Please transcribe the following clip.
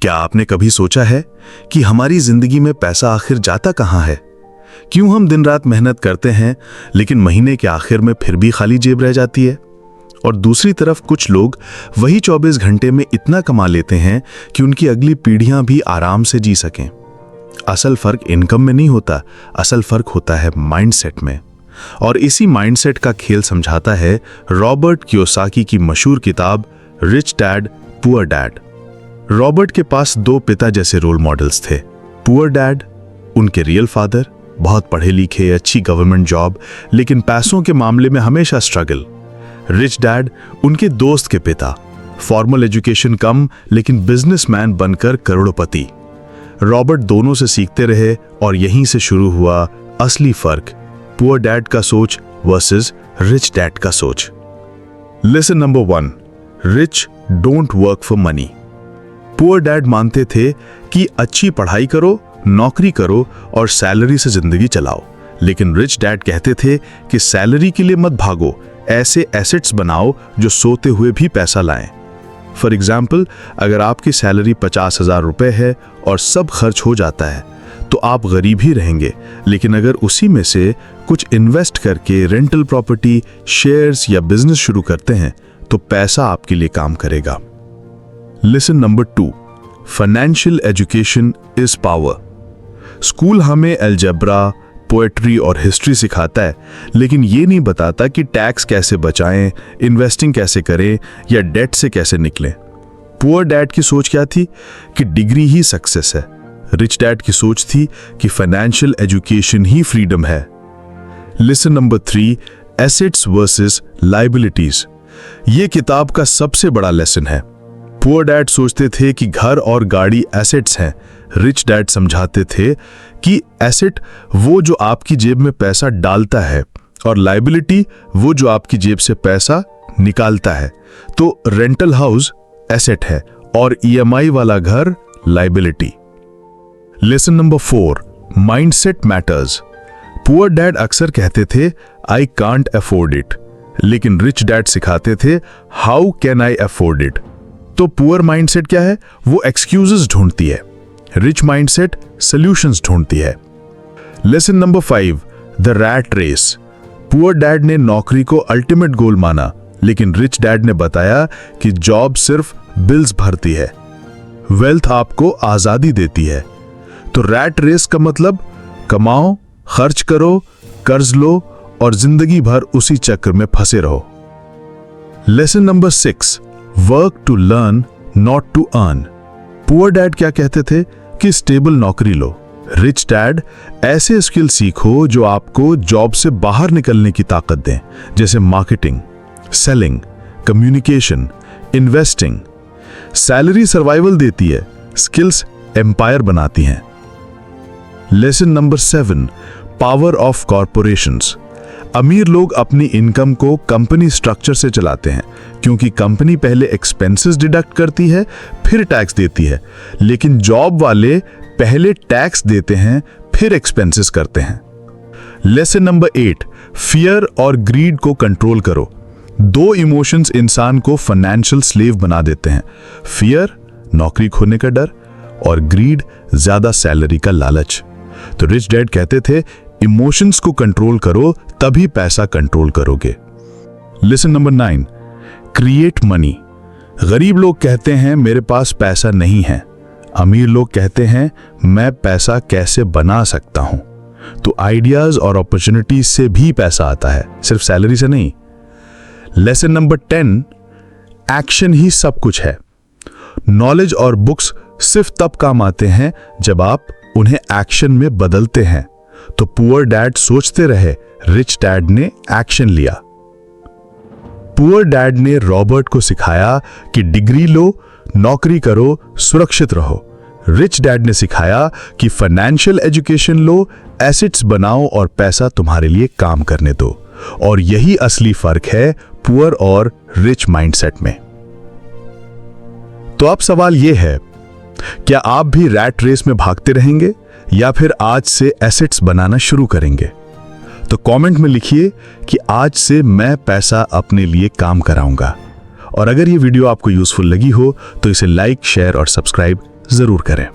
क्या आपने कभी सोचा है कि हमारी जिंदगी में पैसा आखिर जाता कहां है? क्यों हम दिन रात मेहनत करते हैं लेकिन महीने के आखिर में फिर भी खाली जेब रह जाती है? और दूसरी तरफ कुछ लोग वही 24 घंटे में इतना कमा लेते हैं कि उनकी अगली पीढ़ियां भी आराम से जी सकें। असल फर्क इनकम में नहीं होता, असल फर्क होता है माइंडसेट में। और इसी माइंडसेट का खेल समझाता है रॉबर्ट कियोसाकी की मशहूर किताब rich dad poor dad. Robert के पास दो पिता जैसे रोल मॉडल्स थे। पुअर डैड, उनके रियल फादर, बहुत पढ़े लिखे, अच्छी गवर्नमेंट जॉब, लेकिन पैसों के मामले में हमेशा स्ट्रगल। रिच डैड, उनके दोस्त के पिता, फॉर्मल एजुकेशन कम लेकिन बिजनेसमैन बनकर करोड़पति। रॉबर्ट दोनों से सीखते रहे और यहीं से शुरू हुआ असली फर्क, पुअर डैड का सोच वर्सेस रिच डैड का सोच। Lesson number 1, rich don't work for money. Poor dad मानते थे कि अच्छी पढ़ाई करो, नौकरी करो और सैलरी से जिंदगी चलाओ, लेकिन रिच डैड कहते थे कि सैलरी के लिए मत भागो, ऐसे एसेट्स बनाओ जो सोते हुए भी पैसा लाएं। फॉर एग्जाम्पल, अगर आपकी सैलरी 50,000 रुपए है और सब खर्च हो जाता है तो आप गरीब ही रहेंगे, लेकिन अगर उसी में से कुछ इन्वेस्ट करके रेंटल प्रॉपर्टी, शेयर्स या बिजनेस शुरू करते हैं तो पैसा आपके लिए काम करेगा। Lesson number 2, financial education is power. School हमें अलजेब्रा, पोएट्री और हिस्ट्री सिखाता है, लेकिन ये नहीं बताता कि टैक्स कैसे बचाएं, इन्वेस्टिंग कैसे करें या डेट से कैसे निकलें। पुअर डैड की सोच क्या थी कि डिग्री ही सक्सेस है। रिच डैड की सोच थी कि फाइनेंशियल एजुकेशन ही फ्रीडम है। Lesson number 3, assets versus liabilities. ये किताब का सबसे बड़ा लेसन है। पुअर डैड सोचते थे कि घर और गाड़ी एसेट्स हैं। रिच डैड समझाते थे कि एसेट वो जो आपकी जेब में पैसा डालता है और लायबिलिटी वो जो आपकी जेब से पैसा निकालता है। तो रेंटल हाउस एसेट है और ईएमआई वाला घर liability. Lesson number 4, mindset matters. Poor dad अक्सर कहते थे आई कांट अफोर्ड इट, लेकिन रिच डैड सिखाते थे how can I afford it. तो पुअर माइंडसेट क्या है? वो एक्सक्यूजेस ढूंढती है, रिच माइंडसेट सॉल्यूशंस ढूंढती है। Lesson number 5, the rat race. Poor dad ने नौकरी को अल्टीमेट गोल माना, लेकिन रिच डैड ने बताया कि जॉब सिर्फ बिल्स भरती है, वेल्थ आपको आजादी देती है। तो रैट रेस का मतलब कमाओ, खर्च करो, कर्ज लो और जिंदगी भर उसी चक्र में फंसे रहो। Lesson number 6, work to learn not to earn. Poor dad क्या कहते थे कि स्टेबल नौकरी लो। रिच डैड, ऐसे स्किल सीखो जो आपको जॉब से बाहर निकलने की ताकत दें, जैसे marketing, selling, communication, investing. Salary survival देती है, स्किल्स एम्पायर बनाती हैं। Lesson number 7, power of corporations. अमीर लोग अपनी इनकम को कंपनी स्ट्रक्चर से चलाते हैं, क्योंकि कंपनी पहले एक्सपेंसेस डिडक्ट करती है फिर टैक्स देती है, लेकिन जॉब वाले पहले टैक्स देते हैं फिर एक्सपेंसेस करते हैं। लेसन नंबर 8, फियर और ग्रीड को कंट्रोल करो। दो इमोशंस इंसान को फाइनेंशियल स्लेव बना देते हैं, फियर नौकरी खोने का डर और ग्रीड ज्यादा सैलरी का लालच। तो रिच डैड कहते थे इमोशंस को कंट्रोल करो तभी पैसा कंट्रोल करोगे। Lesson number 9, create money. गरीब लोग कहते हैं मेरे पास पैसा नहीं है, अमीर लोग कहते हैं मैं पैसा कैसे बना सकता हूं। तो आइडियाज और अपॉर्चुनिटीज से भी पैसा आता है, सिर्फ सैलरी से नहीं। लेसन नंबर 10, एक्शन ही सब कुछ है। नॉलेज और बुक्स सिर्फ तब काम आते हैं जब आप उन्हें एक्शन में बदलते हैं। तो पुअर डैड सोचते रहे, रिच डैड ने एक्शन लिया। पुअर डैड ने रॉबर्ट को सिखाया कि डिग्री लो, नौकरी करो, सुरक्षित रहो। रिच डैड ने सिखाया कि फाइनेंशियल एजुकेशन लो, एसेट्स बनाओ और पैसा तुम्हारे लिए काम करने दो। और यही असली फर्क है पुअर और रिच माइंडसेट में। तो अब सवाल यह है, क्या आप भी रैट रेस में भागते रहेंगे या फिर आज से एसेट्स बनाना शुरू करेंगे? तो कमेंट में लिखिए कि आज से मैं पैसा अपने लिए काम कराऊंगा। और अगर ये वीडियो आपको यूजफुल लगी हो तो इसे लाइक, शेयर और सब्सक्राइब जरूर करें।